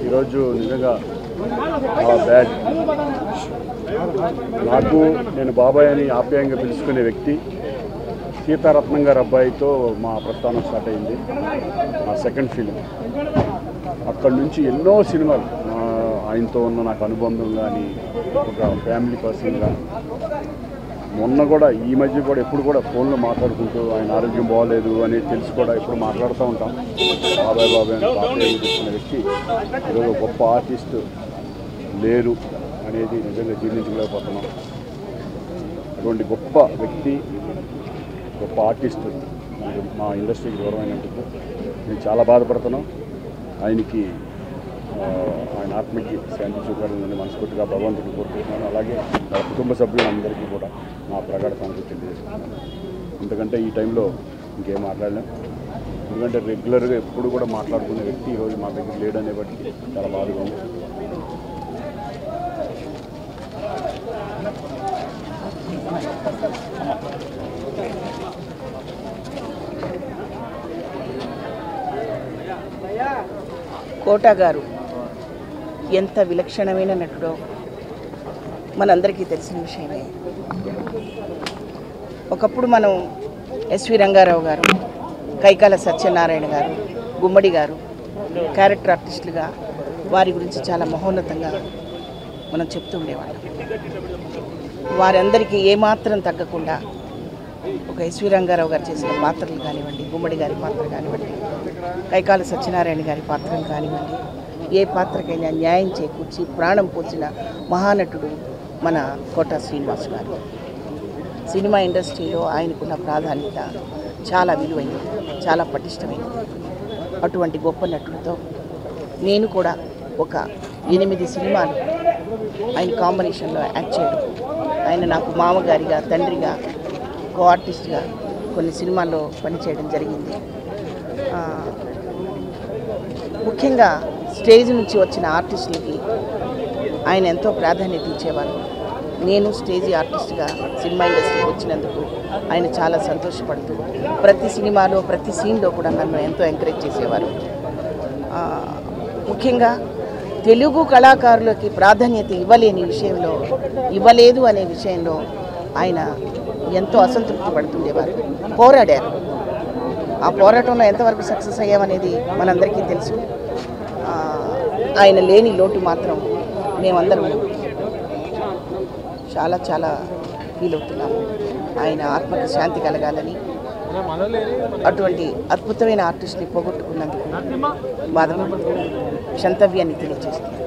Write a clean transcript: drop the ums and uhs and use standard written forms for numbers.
ఈరోజు నిజంగా బ్యాడ్. నాకు నేను బాబాయ్ అని ఆప్యాయంగా పిలుచుకునే వ్యక్తి సీతారత్నం గారి అబ్బాయితో మా ప్రస్థానం స్టార్ట్ అయింది. మా సెకండ్ ఫిలిం. అక్కడి నుంచి ఎన్నో సినిమాలు ఆయనతో ఉన్న నాకు అనుబంధం కానీ ఒక ఫ్యామిలీ పర్సన్గా మొన్న కూడా ఈ మధ్య కూడా ఎప్పుడు కూడా ఫోన్లో మాట్లాడుకుంటూ ఆయన ఆరోగ్యం బాగోలేదు అని తెలిసి కూడా ఎప్పుడు మాట్లాడుతూ ఉంటాం. బాబాయ్ బాబాయ్ అని బాబాయ్ తెచ్చిన వ్యక్తి ఈరోజు గొప్ప ఆర్టిస్టు లేరు అనేది నిజంగా జీర్ణించలేకపోతున్నాం. అటువంటి గొప్ప వ్యక్తి గొప్ప ఆర్టిస్టు మా ఇండస్ట్రీకి దూరం అయినందుకు మేము చాలా బాధపడుతున్నాం. ఆయనకి ఆయన ఆత్మకి శాంతి చూపాలని మనస్ఫూర్తిగా భగవంతుడిని కోరుకుంటున్నాను. అలాగే వాళ్ళ కుటుంబ సభ్యులందరికీ కూడా నా ప్రగాఢ సానుభూతి తెలియజేస్తున్నాను. ఎందుకంటే ఈ టైంలో ఇంకేం మాట్లాడలేం. ఎందుకంటే రెగ్యులర్గా ఎప్పుడు కూడా మాట్లాడుకునే వ్యక్తి ఈరోజు మా దగ్గర లేడనే బట్టి చాలా బాధగా ఉంది. కోట గారు ఎంత విలక్షణమైన నటుడో మనందరికీ తెలిసిన విషయమే. ఒకప్పుడు మనం ఎస్వి రంగారావు గారు, కైకాల సత్యనారాయణ గారు, గుమ్మడి గారు క్యారెక్టర్ ఆర్టిస్టులుగా వారి గురించి చాలా మహోన్నతంగా మనం చెప్తూ ఉండేవాళ్ళం. వారందరికీ ఏమాత్రం తగ్గకుండా ఒక ఎస్వి రంగారావు గారు చేసిన పాత్రలు కానివ్వండి, గుమ్మడి గారి పాత్ర కానివ్వండి, కైకాల సత్యనారాయణ గారి పాత్రలు కానివ్వండి, ఏ పాత్రకైనా న్యాయం చేకూర్చి ప్రాణం పోసిన మహానటుడు మన కోట శ్రీనివాస్ గారు. సినిమా ఇండస్ట్రీలో ఆయనకున్న ప్రాధాన్యత చాలా విలువైనది, చాలా పటిష్టమైనది. అటువంటి గొప్ప నటుడితో నేను కూడా ఒక 8 సినిమాలు ఆయన కాంబినేషన్లో యాక్ట్ చేయడం, ఆయన నాకు మామగారిగా, తండ్రిగా, కో ఆర్టిస్ట్గా కొన్ని సినిమాల్లో పనిచేయడం జరిగింది. ముఖ్యంగా స్టేజ్ నుంచి వచ్చిన ఆర్టిస్టులకి ఆయన ఎంతో ప్రాధాన్యత ఇచ్చేవారు. నేను స్టేజీ ఆర్టిస్ట్గా సినిమా ఇండస్ట్రీకి వచ్చినందుకు ఆయన చాలా సంతోషపడుతూ ప్రతి సినిమాలో ప్రతి సీన్లో కూడా నన్ను ఎంతో ఎంకరేజ్ చేసేవారు. ముఖ్యంగా తెలుగు కళాకారులకి ప్రాధాన్యత ఇవ్వలేదు అనే విషయంలో ఆయన ఎంతో అసంతృప్తి పడుతుండేవారు. పోరాడారు. ఆ పోరాటంలో ఎంతవరకు సక్సెస్ అయ్యామనేది మనందరికీ తెలుసు. ఆయన లేని లోటు మాత్రం మేమందరం చాలా చాలా ఫీల్ అవుతున్నాము. ఆయన ఆత్మకి శాంతి కలగాలని, అటువంటి అద్భుతమైన ఆర్టిస్ట్ని పోగొట్టుకున్నందుకు బాధపడుతూ క్షంతవ్యాన్ని తెలియజేస్తుంది.